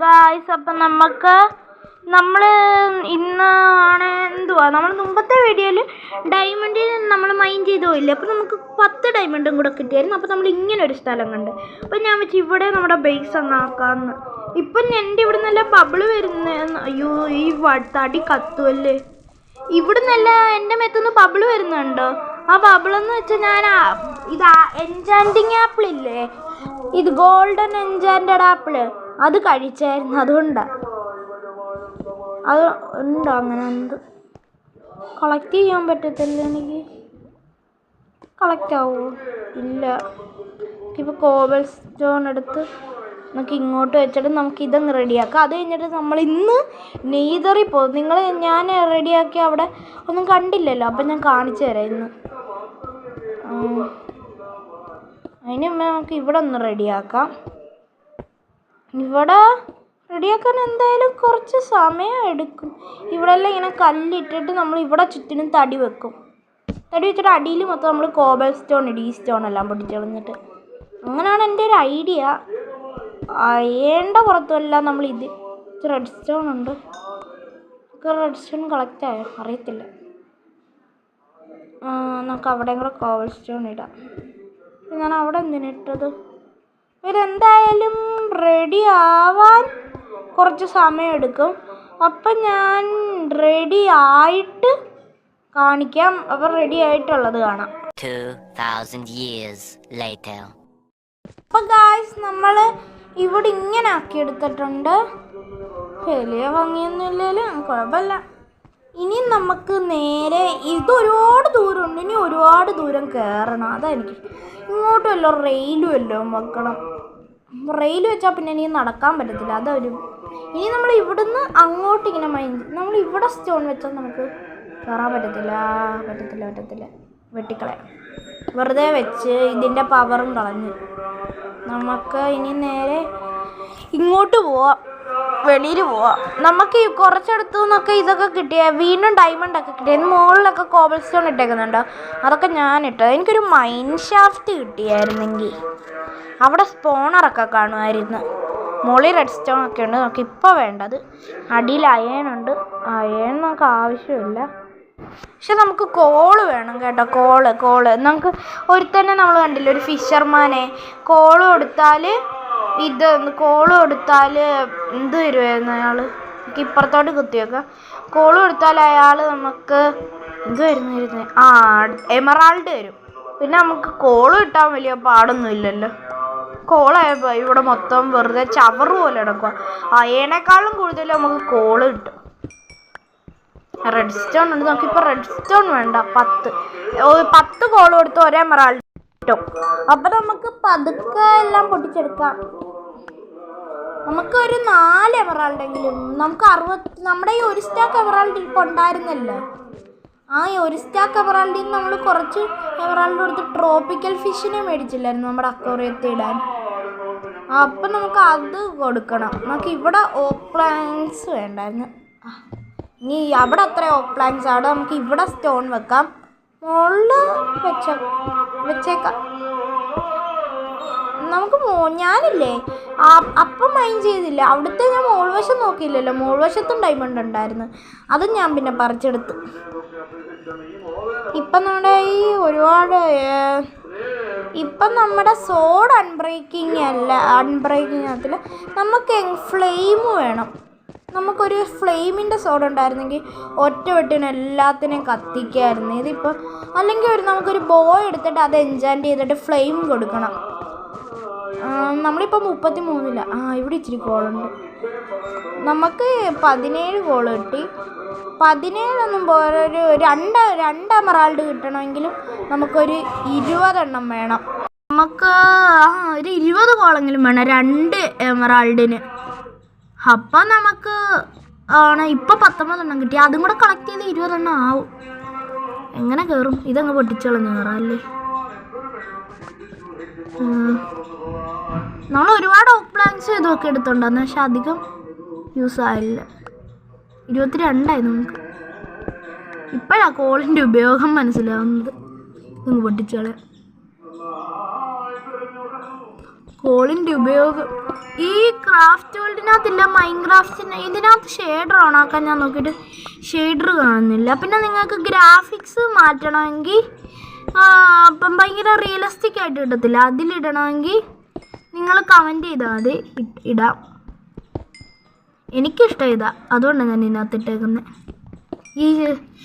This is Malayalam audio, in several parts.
ഗായ്സ്, അപ്പം നമ്മൾ ഇന്നാണ് നമ്മൾ മുമ്പത്തെ വീഡിയോയിൽ ഡയമണ്ടിൽ നമ്മൾ മൈൻഡ് ചെയ്തോ ഇല്ല. അപ്പോൾ നമുക്ക് 10 ഡയമണ്ടും കൂടെ കിട്ടിയായിരുന്നു. അപ്പോൾ നമ്മൾ ഇങ്ങനെ ഒരു സ്ഥലം കണ്ട്. അപ്പോൾ ഞാൻ വെച്ച് ഇവിടെ നമ്മുടെ ബേസ് അങ്ങ് ആക്കാമെന്ന്. ഇപ്പം എൻ്റെ ഇവിടെ നല്ല ബബിള് വരുന്ന. അയ്യോ, ഈ തടി കത്തുമല്ലേ. ഇവിടെ നല്ല എൻ്റെ മേത്തുനിന്ന് ബബിള് വരുന്നുണ്ടോ? ആ ബബിളെന്ന് വെച്ചാൽ ഞാൻ ഇത് എൻചാൻറ്റിങ് ആപ്പിൾ ഇല്ലേ, ഇത് ഗോൾഡൻ എൻചാൻറ്റഡ് ആപ്പിള്, അത് കഴിച്ചായിരുന്നു. അതുകൊണ്ടാണ്. അത് ഉണ്ടോ? അങ്ങനെ ഉണ്ട്. കളക്ട് ചെയ്യാൻ പറ്റത്തില്ല എനിക്ക്. കളക്ട് ആവുമോ? ഇല്ല. ഇപ്പോൾ കോബൽ സ്റ്റോൺ എടുത്ത് നമുക്ക് ഇങ്ങോട്ട് വെച്ചിട്ട് നമുക്ക് ഇതങ്ങ് റെഡിയാക്കാം. അത് കഴിഞ്ഞിട്ട് നമ്മൾ ഇന്ന് നെയ്തറിൽ പോകും. ഞാൻ റെഡിയാക്കി അവിടെ ഒന്നും കണ്ടില്ലല്ലോ, അപ്പം ഞാൻ കാണിച്ചു തരാം ഇന്ന്. അതിന് മുമ്പേ നമുക്ക് ഇവിടെ ഒന്ന് റെഡിയാക്കാം. ഇവിടെ റെഡിയാക്കാൻ എന്തായാലും കുറച്ച് സമയം എടുക്കും. ഇവിടെ എല്ലാം ഇങ്ങനെ കല്ലിട്ടിട്ട് നമ്മൾ ഇവിടെ ചുറ്റിനും തടി വെക്കും. തടി വെച്ചിട്ട് അടിയിൽ മൊത്തം നമ്മൾ കോബൽ സ്റ്റോൺ ഇടും, ഈ സ്റ്റോൺ എല്ലാം പൊട്ടിച്ച് കളഞ്ഞിട്ട്. അങ്ങനെയാണ് എൻ്റെ ഒരു ഐഡിയ. അയേണ്ട പുറത്തുമെല്ലാം നമ്മൾ ഇത് റെഡ് സ്റ്റോൺ ഉണ്ട്. റെഡ് സ്റ്റോൺ കളക്ട് ആയോ അറിയത്തില്ല. നമുക്ക് അവിടെയും കൂടെ കോബൽ സ്റ്റോൺ ഇടാം. ഞാൻ അവിടെ എന്തിനിട്ടത്? ഇതെന്തായാലും റെഡി ആവാൻ കുറച്ച് സമയം എടുക്കും. അപ്പം ഞാൻ റെഡി ആയിട്ട് കാണിക്കാം. അപ്പം റെഡി ആയിട്ടുള്ളത് കാണാം. 2000 years later. അപ്പം ഗായ്സ്, നമ്മൾ ഇവിടെ ഇങ്ങനെ ആക്കി എടുത്തിട്ടുണ്ട്. വലിയ ഭംഗിയൊന്നും ഇല്ലെങ്കിലും കുഴപ്പമില്ല. ഇനി നമുക്ക് നേരെ ഇത് ഒരുപാട് ദൂരമുണ്ട്. ഇനി ഒരുപാട് ദൂരം കയറണം. അതെനിക്ക് ഇങ്ങോട്ടും വല്ലോ റെയിലും വല്ലതും വെക്കണം. റെയിൽ വെച്ചാൽ പിന്നെ എനിക്ക് നടക്കാൻ പറ്റത്തില്ല. ഇനി നമ്മൾ ഇവിടുന്ന് അങ്ങോട്ട് ഇങ്ങനെ നമ്മൾ ഇവിടെ സ്റ്റോൺ വെച്ചാൽ നമുക്ക് കയറാൻ പറ്റത്തില്ല. വെട്ടിക്കളയാം. വെറുതെ വെച്ച് ഇതിൻ്റെ പവറും കളഞ്ഞ് നമുക്ക് ഇനി നേരെ ഇങ്ങോട്ട് പോവാം, വെളിയിൽ പോവാം. നമുക്ക് ഈ കുറച്ചെടുത്തു നിന്നൊക്കെ ഇതൊക്കെ കിട്ടിയ വീണ്ടും ഡയമണ്ടൊക്കെ കിട്ടിയ മുകളിലൊക്കെ കോബൽ സ്റ്റോൺ ഇട്ടേക്കുന്നുണ്ടോ? അതൊക്കെ ഞാനിട്ടത്. എനിക്കൊരു മൈൻ ഷാഫ്റ്റ് കിട്ടിയായിരുന്നെങ്കിൽ അവിടെ സ്പോണറൊക്കെ കാണുമായിരുന്നു. മുകളിൽ റെഡ് സ്റ്റോൺ ഒക്കെ ഉണ്ട്. നമുക്ക് ഇപ്പോൾ വേണ്ടത് അടിയിൽ അയേണുണ്ട്. അയേൺ നമുക്ക് ആവശ്യമില്ല, പക്ഷെ നമുക്ക് കോള് വേണം കേട്ടോ. കോള് നമുക്ക് ഒരുത്തന്നെ നമ്മൾ കണ്ടില്ല, ഒരു ഫിഷർമാനെ കോള് കൊടുത്താൽ എന്ത് വരുമായിരുന്നു അയാൾ? നമുക്ക് ഇപ്പുറത്തോട്ട് കുത്തിവെക്കാം. കോള് കൊടുത്താൽ അയാൾ നമുക്ക് എന്ത് വരുന്നു? എമറാൾഡ് തരും. പിന്നെ നമുക്ക് കോള് കിട്ടാൻ വലിയ പാടൊന്നും ഇല്ലല്ലോ. കോളായപ്പോൾ ഇവിടെ മൊത്തം വെറുതെ ചവറ് പോലെ കിടക്കുക. അയേനേക്കാളും കൂടുതൽ നമുക്ക് കോള് കിട്ടും. റെഡ് സ്റ്റോൺ ഉണ്ട്. നമുക്കിപ്പോൾ റെഡ് സ്റ്റോൺ വേണ്ട. 10 കോള് കൊടുത്ത് ഒരേ എമറാൾഡ് കിട്ടും. അപ്പം നമുക്ക് പതുക്കെ എല്ലാം പൊട്ടിച്ചെടുക്കാം. നമുക്കൊരു 4 എമറാൾഡെങ്കിലും നമുക്ക് നമ്മുടെ ഈ 1 സ്റ്റാക്ക് എമറാൾഡ് ഇപ്പോൾ ഉണ്ടായിരുന്നല്ലോ. ഈ 1 സ്റ്റാക്ക് എമറാൾഡിൽ നിന്ന് നമ്മൾ കുറച്ച് എമറാൾഡ് കൊടുത്ത് ട്രോപ്പിക്കൽ ഫിഷിനെ മേടിച്ചില്ലായിരുന്നു നമ്മുടെ അക്വേറിയത്തിൽ ഇടാൻ. അപ്പം നമുക്ക് അത് കൊടുക്കണം. നമുക്ക് ഇവിടെ ഓക്ക് പ്ലാങ്ക്സ് വേണ്ടായിരുന്നു. ഇനി അവിടെ അത്ര ഓക്ക് പ്ലാങ്ക്സ് അവിടെ നമുക്ക് ഇവിടെ സ്റ്റോൺ വെക്കാം. മുകളിൽ വെച്ചേക്കാം. നമുക്ക് ഞാനില്ലേ അപ്പം മൈൻഡ് ചെയ്തില്ല. അവിടുത്തെ ഞാൻ മോൾവശം നോക്കിയില്ലല്ലോ. മോൾവശത്തും ഡയമണ്ട് ഉണ്ടായിരുന്നു. അതും ഞാൻ പിന്നെ പറിച്ചെടുത്തു. ഇപ്പം നമ്മുടെ ഇപ്പം നമ്മുടെ സോഡ് അൺബ്രേക്കിംഗ് ആകത്തില്ല. നമുക്ക് ഫ്ലെയിം വേണം. നമുക്കൊരു ഫ്ലെയിമിൻ്റെ സോഡ് ഉണ്ടായിരുന്നെങ്കിൽ ഒറ്റ വെട്ടിന് എല്ലാത്തിനെയും കത്തിക്കായിരുന്നു. ഇതിപ്പോൾ അല്ലെങ്കിൽ നമുക്കൊരു ബോയ് എടുത്തിട്ട് അത് എൻചാൻറ്റ് ചെയ്തിട്ട് ഫ്ലെയിം കൊടുക്കണം. നമ്മളിപ്പോൾ 33 ഇവിടെ ഇച്ചിരി കോളുണ്ട്. നമുക്ക് 17 കോള് കിട്ടി. 17 പോരാ, ഒരു 2 എമറാൾഡ് കിട്ടണമെങ്കിലും നമുക്കൊരു 20 എണ്ണം വേണം. നമുക്ക് ഒരു 20 കോളെങ്കിലും വേണം 2 എമറാൾഡിന്. അപ്പം നമുക്ക് ഇപ്പോൾ 19 എണ്ണം കിട്ടി. അതും കൂടെ കളക്ട് ചെയ്ത് 20 എണ്ണം ആവും. എങ്ങനെ കയറും? ഇതങ്ങ് പൊട്ടിച്ചോളഞ്ഞ് കയറാമല്ലേ. നമ്മൾ ഒരുപാട് ഓക്ക് പ്ലാങ്ക്സ് ഇതൊക്കെ എടുത്തുണ്ടായിരുന്നു, പക്ഷെ അധികം യൂസ് ആയില്ല. 22 നമുക്ക്. ഇപ്പോഴാണ് കോളിൻ്റെ ഉപയോഗം മനസ്സിലാവുന്നത്. ഇതൊന്ന് പൊട്ടിച്ചോളെ. ഹോളിൻ്റെ ഉപയോഗം ഈ ക്രാഫ്റ്റ് വേൾഡിനകത്തില്ല, മൈൻക്രാഫ്റ്റിന് ഇതിനകത്ത് ഷെയ്ഡർ ഓണാക്കാൻ ഞാൻ നോക്കിയിട്ട് ഷെയ്ഡർ കാണുന്നില്ല. പിന്നെ നിങ്ങൾക്ക് ഗ്രാഫിക്സ് മാറ്റണമെങ്കിൽ അപ്പം ഭയങ്കര റിയലിസ്റ്റിക് ആയിട്ട് കിട്ടത്തില്ല. അതിലിടണമെങ്കിൽ നിങ്ങൾ കമൻറ്റ് ചെയ്താൽ മതി, ഇടാം. എനിക്കിഷ്ടം ഇതാ, അതുകൊണ്ടാണ് ഞാൻ ഇതിനകത്ത് ഇട്ടേക്കുന്നത്.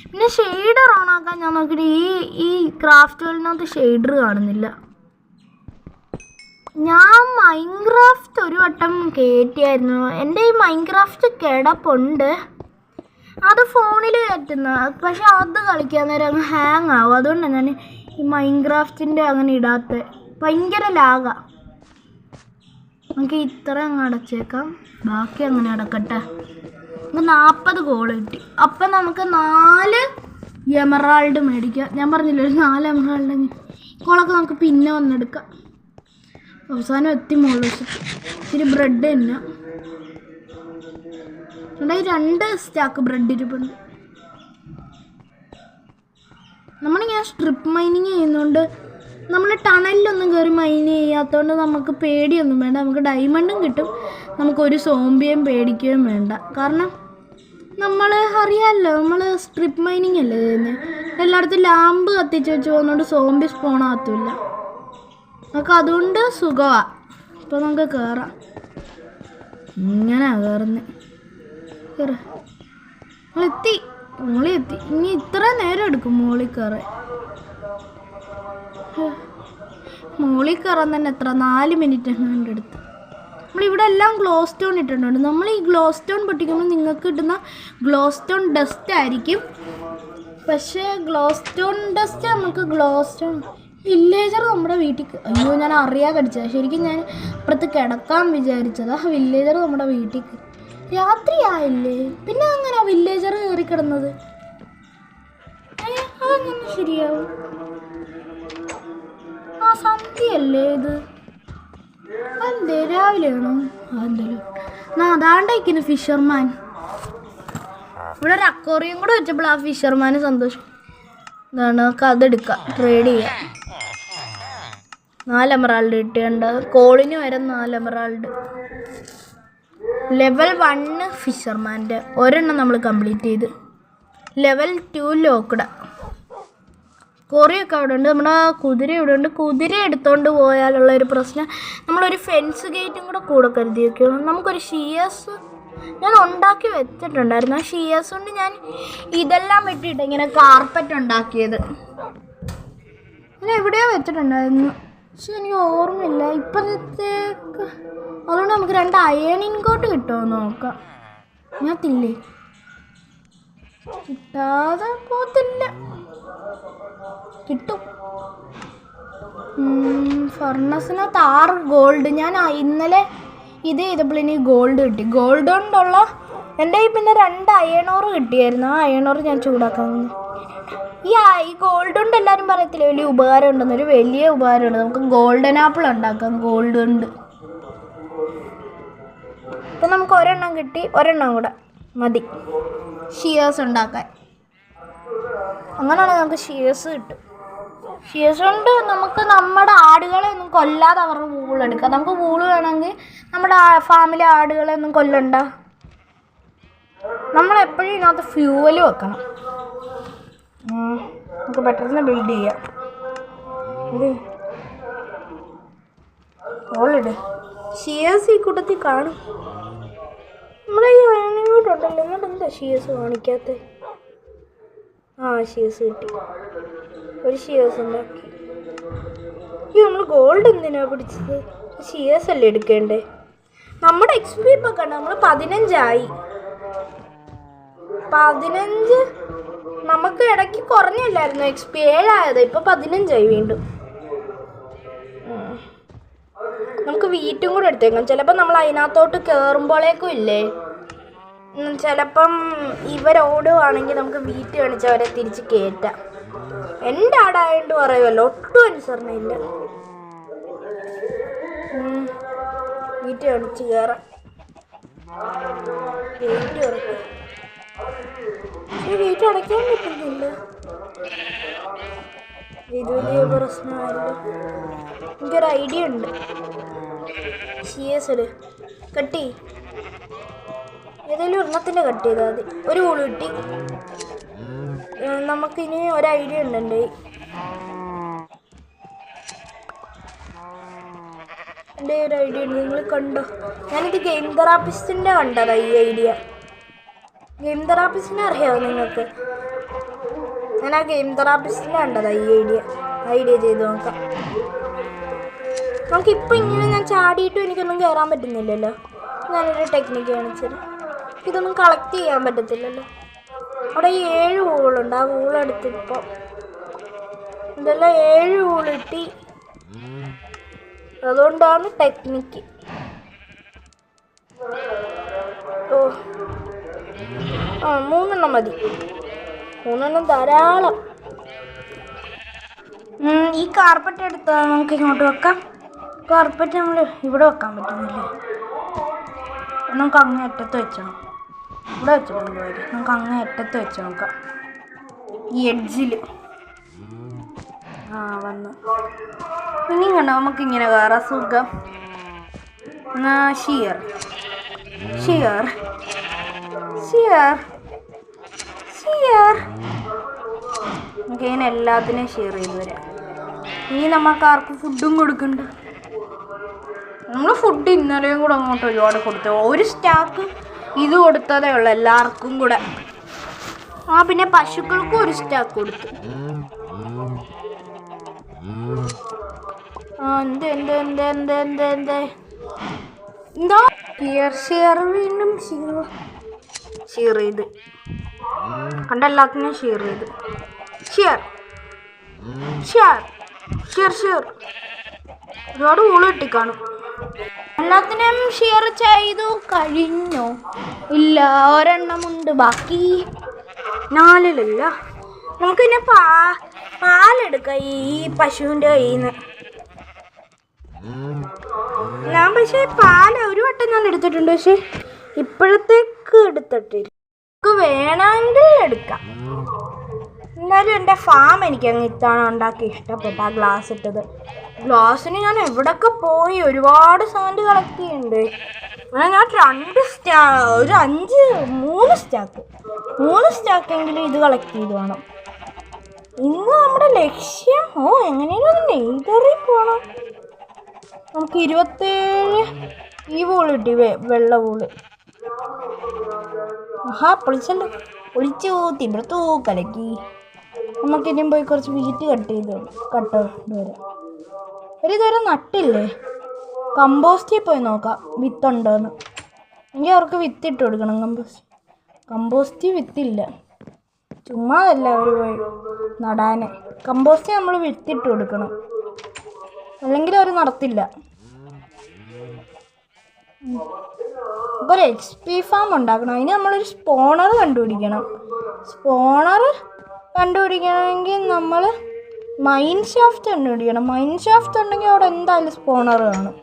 പിന്നെ ഷെയ്ഡർ ഓണാക്കാൻ ഞാൻ നോക്കിയിട്ട് ഈ ക്രാഫ്റ്റ് വേൾഡിനകത്ത് ഷെയ്ഡർ കാണുന്നില്ല. ഞാൻ മൈൻക്രാഫ്റ്റ് ഒരു വട്ടം കയറ്റിയായിരുന്നു. എൻ്റെ ഈ മൈൻക്രാഫ്റ്റ് കിടപ്പുണ്ട്, അത് ഫോണിൽ കയറ്റുന്ന, പക്ഷെ അത് കളിക്കാൻ നേരം അങ്ങ് ഹാങ് ആവും. അതുകൊണ്ടാണ് ഞാൻ ഈ മൈൻക്രാഫ്റ്റിൻ്റെ അങ്ങനെ ഇടാത്ത. ഭയങ്കര ലാഗാണ്. നമുക്ക് ഇത്ര അങ്ങ് അടച്ചേക്കാം, ബാക്കി അങ്ങനെ അടക്കട്ടെ. നമുക്ക് 40 ഗോൾ കിട്ടി. അപ്പം നമുക്ക് 4 എമറാൾഡ് മേടിക്കാം. ഞാൻ പറഞ്ഞില്ല ഒരു 4 എമറാൾഡ്. കോളൊക്കെ നമുക്ക് പിന്നെ വന്നെടുക്കാം. അവസാനം എത്തി മുകളിൽ വെച്ചിട്ട് ഇച്ചിരി ബ്രെഡ് തന്നെ. 2 സ്റ്റാക്ക് ബ്രെഡ് ഇരിപ്പുണ്ട്. നമ്മളിങ്ങനെ സ്ട്രിപ്പ് മൈനിങ് ചെയ്യുന്നതുകൊണ്ട് നമ്മൾ ടണലിലൊന്നും കയറി മൈൻ ചെയ്യാത്തതുകൊണ്ട് നമുക്ക് പേടിയൊന്നും വേണ്ട. നമുക്ക് ഡയമണ്ടും കിട്ടും, നമുക്കൊരു സോംബിയും പേടിക്കുകയും വേണ്ട. കാരണം നമ്മൾ അറിയാമല്ലോ, നമ്മൾ സ്ട്രിപ്പ് മൈനിങ് അല്ലേ ചെയ്യുന്നത്. എല്ലായിടത്തും ലാമ്പ് കത്തിച്ച് വെച്ച് പോകുന്നതുകൊണ്ട് സോംബി സ്പോണാകത്തില്ല. നമുക്ക് അതുകൊണ്ട് സുഖമാണ്. ഇപ്പോൾ നമുക്ക് കയറാം. ഇങ്ങനെയാണ് കയറുന്നത്. കയറാം, നമ്മളെത്തി. ഇനി ഇത്ര നേരം എടുക്കും മുകളിൽ കയറാൻ. മുകളിൽ കയറാൻ തന്നെ എത്ര 4 മിനിറ്റ് എങ്ങാണ്ട് എടുത്ത്. നമ്മളിവിടെ എല്ലാം ഗ്ലോ സ്റ്റോൺ ഇട്ടിട്ടുണ്ട്. നമ്മൾ ഈ ഗ്ലോ സ്റ്റോൺ പൊട്ടിക്കുമ്പോൾ നിങ്ങൾക്ക് കിട്ടുന്ന ഗ്ലോ സ്റ്റോൺ ഡസ്റ്റ് ആയിരിക്കും. പക്ഷേ ഗ്ലോ സ്റ്റോൺ ഡസ്റ്റ് നമുക്ക് ഗ്ലോ സ്റ്റോൺ വില്ലേജർ നമ്മുടെ വീട്ടിൽ. അയ്യോ, ഞാൻ അറിയാൻ കടിച്ചതാണ്. ശരിക്കും ഞാൻ അപ്പുറത്ത് കിടക്കാൻ വിചാരിച്ചതാ. വില്ലേജർ നമ്മുടെ വീട്ടിൽ രാത്രിയായില്ലേ, പിന്നെ അങ്ങനെ വില്ലേജർ കയറി കിടന്നത്. അതങ്ങനെ ശരിയാവും. ആ സന്ധ്യയല്ലേ ഇത്? അല്ലേ രാവിലെയാണോ? അതെന്തല്ലോ അതാണ്ടേക്കുന്നു ഫിഷർമാൻ. ഇവിടെ ഒരു അക്വേറിയം കൂടെ വെച്ചപ്പോൾ ആ ഫിഷർമാന് സന്തോഷം. ഇതാണ്, അതെടുക്കാം, ട്രേഡ് ചെയ്യാം. 4 എമറാൾഡ് കിട്ടിയുണ്ട്. കോളിന് വരെ 4 എമറാൾഡ്. ലെവൽ 1 ഫിഷർമാൻ്റെ ഒരെണ്ണം നമ്മൾ കംപ്ലീറ്റ് ചെയ്ത്. ലെവൽ 2 ലോക്കഡ. കോറിയൊക്കെ അവിടെ ഉണ്ട്. നമ്മുടെ കുതിര ഇവിടെ ഉണ്ട്. കുതിര എടുത്തുകൊണ്ട് പോയാലുള്ള ഒരു പ്രശ്നം, നമ്മളൊരു ഫെൻസ് ഗേറ്റും കൂടെ കരുതി വയ്ക്കണം. നമുക്കൊരു ഷിയേഴ്സ് ഞാൻ ഉണ്ടാക്കി വെച്ചിട്ടുണ്ടായിരുന്നു. ആ ഷിയേഴ്സ് കൊണ്ട് ഞാൻ ഇതെല്ലാം വെട്ടിയിട്ട് ഇങ്ങനെ കാർപ്പറ്റ് ഉണ്ടാക്കിയത്. ഞാൻ എവിടെയോ വെച്ചിട്ടുണ്ടായിരുന്നു, പക്ഷെ എനിക്ക് ഓർമ്മയില്ല ഇപ്പോഴത്തേക്ക്. അതുകൊണ്ട് നമുക്ക് 2 അയൺ ഇൻഗോട്ട് കിട്ടുമോ നോക്കാം. ഞാത്തില്ലേ, കിട്ടാതെ പോകത്തില്ല, കിട്ടും. ഫർണസിനകത്ത് 6 ഗോൾഡ്. ഞാൻ ഇന്നലെ ഇത് ചെയ്തപ്പോൾ ഇനി ഗോൾഡ് കിട്ടി. ഗോൾഡ് കൊണ്ടുള്ള എൻ്റെ പിന്നെ 2 അയണോർ കിട്ടിയായിരുന്നു. ആ അയണോർ ഞാൻ ചൂടാക്കാൻ. ഈ ഗോൾഡ് കൊണ്ട് എല്ലാവരും പറയത്തില്ല വലിയ ഉപകാരം ഉണ്ടെന്നൊരു വലിയ ഉപകാരമുണ്ട്. നമുക്ക് ഗോൾഡൻ ആപ്പിൾ ഉണ്ടാക്കാം ഗോൾഡ് കൊണ്ട്. ഇപ്പം നമുക്ക് ഒരെണ്ണം കിട്ടി, ഒരെണ്ണം കൂടെ മതി ഷിയേഴ്സ് ഉണ്ടാക്കാൻ. അങ്ങനെയാണെങ്കിൽ നമുക്ക് ഷിയേഴ്സ് കിട്ടും. ഷിയേഴ്സ് കൊണ്ട് നമുക്ക് നമ്മുടെ ആടുകളെ ഒന്നും കൊല്ലാതെ അവരുടെ വൂളെടുക്കാം. നമുക്ക് വൂള് വേണമെങ്കിൽ നമ്മുടെ ഫാമിലെ ആടുകളെ ഒന്നും കൊല്ലണ്ട. നമ്മളെപ്പോഴും ഇതിനകത്ത് ഫ്യൂവൽ വെക്കണം. നമുക്ക് പെട്ടെന്ന് ബിൽഡ് ചെയ്യാം. ഓളിട് ഷിയേഴ്സ് ഈ കൂട്ടത്തിൽ കാണും. നമ്മളെ ഈ ഇങ്ങോട്ടുണ്ടല്ലോ, ഇങ്ങോട്ട് എന്താ ഷിയേഴ്സ് കാണിക്കാത്ത? ഷിയേഴ്സ് കിട്ടി. ഒരു ഷിയേഴ്സ് ഉണ്ടാക്കി. നമ്മൾ ഗോൾഡ് എന്തിനാ പിടിച്ചത്? ഷിയേഴ്സ് അല്ലേ എടുക്കേണ്ടേ? നമ്മുടെ XP ഇപ്പം കണ്ട നമ്മൾ 15 ആയി. 15 നമുക്ക് ഇടയ്ക്ക് കുറഞ്ഞല്ലായിരുന്നു XP 7 ആയത്. ഇപ്പം 15 ആയി വീണ്ടും. നമുക്ക് വീറ്റും കൂടെ എടുത്തേക്കാം. ചിലപ്പോൾ നമ്മൾ അതിനകത്തോട്ട് കയറുമ്പോഴേക്കും ഇല്ലേ, ചിലപ്പം ഇവരോടുവാണെങ്കിൽ നമുക്ക് വീറ്റ് കാണിച്ച് അവരെ തിരിച്ച് കയറ്റാം. എൻ്റെ ആടായതുകൊണ്ട് പറയുമല്ലോ, ഒട്ടും അനുസരണയില്ല. വീറ്റ് കാണിച്ച് കയറാം. ഗേറ്റ് തുറക്കും. വീറ്റ് അടയ്ക്കാൻ പറ്റുന്നില്ല. ഇത് വലിയ പ്രശ്നമല്ല. എനിക്കൊരു ഐഡിയ ഉണ്ട്. CS കട്ടി ഏതെങ്കിലും ഒരെണ്ണത്തിൻ്റെ കട്ട് ചെയ്താൽ മതി. ഒരു വൂള് കിട്ടി. നമുക്കിനി ഒരു ഐഡിയ ഉണ്ട് എൻ്റെ ഒരു ഐഡിയ ഉണ്ട്. നിങ്ങൾ കണ്ടോ? ഞാനിത് ഗെയിം തെറാപ്പിസ്റ്റിൻ്റെ കണ്ടതാ ഈ ഐഡിയ. ഗെയിം തെറാപ്പിസ്റ്റിനെ അറിയാമോ നിങ്ങൾക്ക്? ഞാൻ ആ ഗെയിം തെറാപ്പിസ്റ്റിനെ കണ്ടതാ ഈ ഐഡിയ ചെയ്ത് നോക്കാം. നമുക്കിപ്പോൾ ഇങ്ങനെ ഞാൻ ചാടിയിട്ടും എനിക്കൊന്നും കയറാൻ പറ്റുന്നില്ലല്ലോ. ഞാനൊരു ടെക്നിക്ക് കാണിച്ചത്. ഇതൊന്നും കളക്ട് ചെയ്യാൻ പറ്റത്തില്ലല്ലോ. അവിടെ 7 വൂളുണ്ട്. ആ വൂളെടുത്ത് ഇപ്പോൾ ഇതെല്ലാം 7 വൂള് കിട്ടി. അതുകൊണ്ടാണ് ടെക്നിക്ക്. ഓ 3 മതി. 3 ധാരാളം. ഈ കാർപ്പറ്റ് എടുത്താൽ നമുക്ക് ഇങ്ങോട്ട് വെക്കാം. കാർപ്പറ്റ് നമ്മൾ ഇവിടെ വെക്കാൻ പറ്റുന്നില്ലേ? നമുക്ക് അങ്ങേ അറ്റത്ത് വെച്ചോ. ഇവിടെ വെച്ചിട്ടുണ്ട്. നമുക്ക് അങ്ങേ അറ്റത്ത് വെച്ച് നോക്കാം. ഈ എഡ്ജിൽ വന്നു. ഇനി കണ്ടോ നമുക്കിങ്ങനെ വേറെ സുഖം. ഷിയർ ഷിയർ ഷിയർ ഷിയർ നമുക്ക് ഇങ്ങനെ എല്ലാത്തിനെയും ഷെയർ ചെയ്ത് വരാം. ഇനി നമുക്ക് ആർക്കും ഫുഡും കൊടുക്കണ്ട. നമ്മൾ ഫുഡ് ഇന്നലെയും കൂടെ അങ്ങോട്ട് ഒരുപാട് കൊടുത്തു. ഒരു സ്റ്റാക്ക് ഇത് കൊടുത്തതേ ഉള്ളൂ എല്ലാവർക്കും കൂടെ. പിന്നെ പശുക്കൾക്കും ഒരു സ്റ്റാക്ക് കൊടുത്തു. എന്താ ഷെയർ വീണ്ടും ഷെയർ ചെയ്ത് കണ്ട എല്ലാത്തിനും ഷെയർ ചെയ്ത് ഷെയർ ഷെയർ ഷെയർ ഷെയർ ഒരുപാട് ഊള് കിട്ടിക്കാണും. എല്ലാത്തിനും ഷെയർ ചെയ്തു കഴിഞ്ഞോ? ഇല്ല, ഒരെണ്ണമുണ്ട് ബാക്കി. 4 നമുക്ക് പിന്നെ പാലെടുക്കാം ഈ പശുവിൻ്റെ കയ്യിൽ നിന്ന്. ഞാൻ പക്ഷേ പാല് ഒരു വട്ടം ഞാൻ എടുത്തിട്ടുണ്ട്. പക്ഷെ ഇപ്പോഴത്തേക്ക് എടുത്തിട്ടില്ല. നമുക്ക് വേണമെങ്കിൽ എടുക്കാം. എന്നാലും എൻ്റെ ഫാം എനിക്ക് അങ്ങ് ഇത്തവണ ഉണ്ടാക്കി ഇഷ്ടപ്പെട്ട ആ ഗ്ലാസ് ഇട്ടത്. ഗ്ലാസ്സിന് ഞാൻ എവിടെയൊക്കെ പോയി ഒരുപാട് സാൻഡ് കളക്ട് ചെയ്യുന്നുണ്ട്. ഞാൻ 3 സ്റ്റാക്കെങ്കിലും ഇത് കളക്ട് ചെയ്ത് വേണം. ഇന്ന് നമ്മുടെ ലക്ഷ്യം എങ്ങനെയാണ് ഒന്ന് നെയ്തറി പോകണം. നമുക്ക് 27 ഈ വൂള് കിട്ടി. വെള്ള വൂള്. പൊളിച്ചല്ലോ. പൊളിച്ചു തിമ്പറത്തു കലക്കി. നമുക്കിനിയും പോയി കുറച്ച് വീറ്റ് കട്ട് വരാം. ഇതുവരെ നട്ടില്ലേ? കമ്പോസ്റ്റിൽ പോയി നോക്കാം വിത്തുണ്ടോയെന്ന്. എങ്കിൽ അവർക്ക് വിത്തിട്ട് കൊടുക്കണം. കമ്പോസ്റ്റിൽ വിത്തില്ല. ചുമ്മാ അല്ല അവർ പോയി നടാന്. കമ്പോസ്റ്റ് നമ്മൾ വിത്തിട്ട് കൊടുക്കണം, അല്ലെങ്കിൽ അവർ നടത്തില്ല. ഒരു XP ഫാം ഉണ്ടാക്കണം. അതിന് നമ്മളൊരു സ്പോണർ കണ്ടുപിടിക്കണം. കണ്ടുപിടിക്കണമെങ്കിൽ നമ്മൾ മൈൻ ഷാഫ്റ്റ് കണ്ടുപിടിക്കണം. മൈൻ ഷാഫ്റ്റ് ഉണ്ടെങ്കിൽ അവിടെ എന്തായാലും സ്പോണർ കാണും.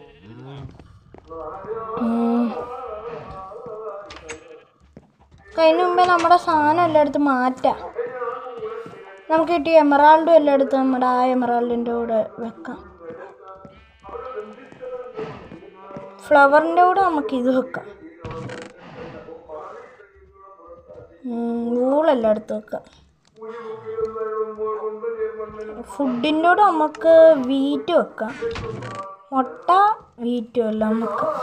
അതിന് മുമ്പേ നമ്മുടെ സാധനം എല്ലായിടത്തും മാറ്റാം. നമുക്ക് കിട്ടിയ എമറാൾഡും എല്ലായിടത്തും നമ്മുടെ ആ എമറാൾഡിൻ്റെ കൂടെ വെക്കാം. ഫ്ലവറിൻ്റെ കൂടെ നമുക്കിത് വെക്കാം. വൂളെല്ലായിടത്തും വെക്കാം. ഫുഡിൻ്റെ കൂടെ നമുക്ക് വീറ്റ് വെക്കാം. മുട്ട വീറ്റും എല്ലാം വെക്കാം.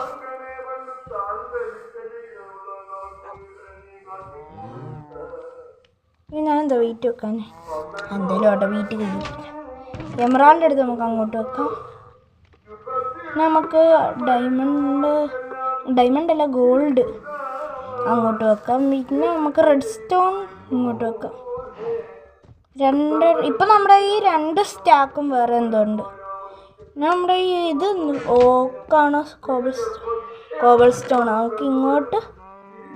ഞാനെന്താ വീറ്റ് വെക്കാൻ എന്തായാലും അവിടെ വീറ്റ് കഴിയില്ല. എമറാൾഡ് എടുത്ത് നമുക്ക് അങ്ങോട്ട് വെക്കാം. നമുക്ക് ഡയമണ്ട് അല്ല ഗോൾഡ് അങ്ങോട്ട് വെക്കാം. പിന്നെ നമുക്ക് റെഡ് സ്റ്റോൺ ഇങ്ങോട്ട് വെക്കാം. ഇപ്പം നമ്മുടെ ഈ 2 സ്റ്റാക്കും വേറെ എന്തോ ഉണ്ട്. നമ്മുടെ ഈ ഇത് ഓക്കാണ് കോബിൾ സ്റ്റോൺ. നമുക്ക് ഇങ്ങോട്ട്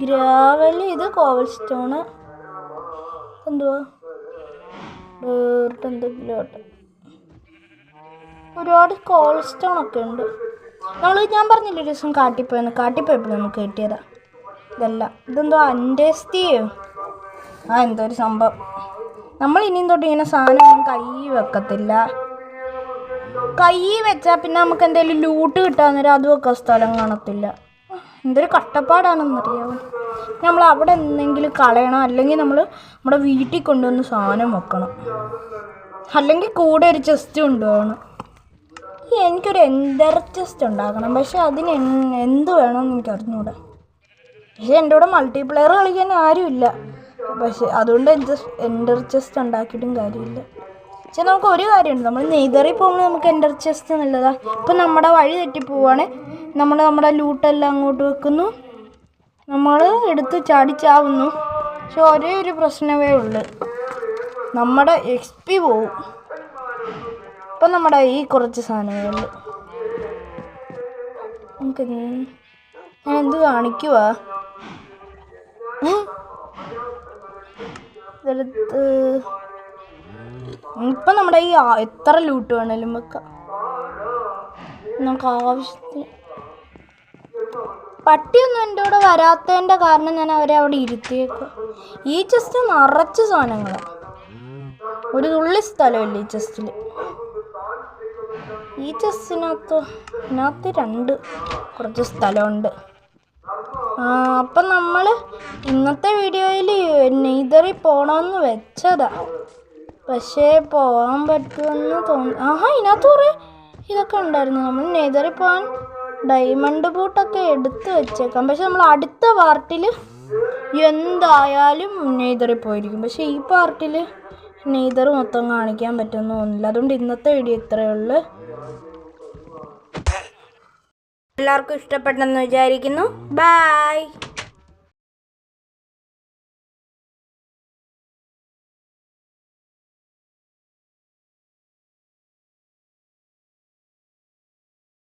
ഗ്രാവൽ, ഇത് കോബിൾ സ്റ്റോണ്. എന്തുവാ എന്തെങ്കിലും ഒരുപാട് കോബിൾ സ്റ്റോൺ ഒക്കെ ഉണ്ട്. ഞാൻ പറഞ്ഞില്ല ഒരു ദിവസം കാട്ടിപ്പോയപ്പോൾ നമുക്ക് കിട്ടിയതാ ഇതെല്ലാം. ഇതെന്തോ അൻഡേസ്റ്റിയോ എന്തോ ഒരു സംഭവം. നമ്മൾ ഇനിയും തൊട്ട് ഇങ്ങനെ സാധനം കൈ വെക്കത്തില്ല. കൈ വെച്ചാൽ പിന്നെ നമുക്ക് എന്തെങ്കിലും ലൂട്ട് കിട്ടാന്നേരം അതും ഒക്കെ സ്ഥലം കാണത്തില്ല. എന്തൊരു കഷ്ടപ്പാടാണെന്നറിയാമോ. നമ്മൾ അവിടെ എന്തെങ്കിലും കളയണം, അല്ലെങ്കിൽ നമ്മൾ നമ്മുടെ വീട്ടിൽ കൊണ്ടുവന്ന് സാധനം വെക്കണം, അല്ലെങ്കിൽ കൂടെ ഒരു ചെസ്റ്റ് കൊണ്ടുപോകണം. എനിക്കൊരു എൻഡർ ചെസ്റ്റ് ഉണ്ടാക്കണം, പക്ഷെ അതിന് എന്ത് വേണമെന്ന് എനിക്ക് അറിഞ്ഞൂടാ. പക്ഷെ എൻ്റെ കൂടെ മൾട്ടിപ്ലെയർ കളിക്കാൻ ആരുമില്ല, പക്ഷെ അതുകൊണ്ട് എൻഡർ ചെസ്റ്റ് ഉണ്ടാക്കിയിട്ടും കാര്യമില്ല. പക്ഷെ നമുക്ക് ഒരു കാര്യമുണ്ട്, നമ്മൾ നെയ്തറിൽ പോകുമ്പോൾ നമുക്ക് എൻഡർ ചെസ്റ്റ് നല്ലതാണ്. ഇപ്പം നമ്മുടെ വഴി തെറ്റിപ്പോവാണ്, നമ്മൾ നമ്മുടെ ലൂട്ടെല്ലാം അങ്ങോട്ട് വെക്കുന്നു, നമ്മൾ എടുത്ത് ചാടിച്ചാവുന്നു. പക്ഷെ ഒരേ ഒരു പ്രശ്നമേ ഉള്ളൂ, നമ്മുടെ XP പോവും. ഇപ്പം നമ്മുടെ ഈ കുറച്ച് സാധനമേ ഉള്ളൂ. നമുക്ക് ഞാൻ എന്ത് കാണിക്കുവാ, ഇതെടുത്ത് ഇപ്പം നമ്മുടെ ഈ എത്ര ലൂട്ട് വേണേലും വെക്കാം നമുക്ക് ആവശ്യത്തിന്. പട്ടിയൊന്നും എൻ്റെ കൂടെ വരാത്തതിൻ്റെ കാരണം ഞാൻ അവരെ അവിടെ ഇരുത്തിയേക്കുക. ഈ ചെസ്റ്റ് നിറച്ച് സാധനങ്ങളാണ്, ഒരു തുള്ളി സ്ഥലമില്ല ഈ ചെസ്റ്റിൽ. ഈ ചെസ്റ്റിനകത്ത് കുറച്ച് സ്ഥലമുണ്ട്. അപ്പം നമ്മൾ ഇന്നത്തെ വീഡിയോയിൽ നെയ്തറിൽ പോകണമെന്ന് വെച്ചതാ, പക്ഷേ പോകാൻ പറ്റുമെന്ന് തോന്നുന്നു. ഇതിനകത്ത് കുറേ ഇതൊക്കെ ഉണ്ടായിരുന്നു. നമ്മൾ നെയ്തറിൽ പോകാൻ ഡയമണ്ട് ബൂട്ടൊക്കെ എടുത്ത് വെച്ചേക്കാം. പക്ഷെ നമ്മൾ അടുത്ത പാർട്ടിൽ എന്തായാലും നെയ്തറിൽ പോയിരിക്കും. പക്ഷേ ഈ പാർട്ടിൽ നെയ്തർ മൊത്തം കാണിക്കാൻ പറ്റുമെന്ന് തോന്നുന്നില്ല. അതുകൊണ്ട് ഇന്നത്തെ വീഡിയോ ഇത്രയേ ഉള്ളൂ. എല്ലാവർക്കും ഇഷ്ടപ്പെട്ടെന്ന് വിചാരിക്കുന്നു. ബൈ.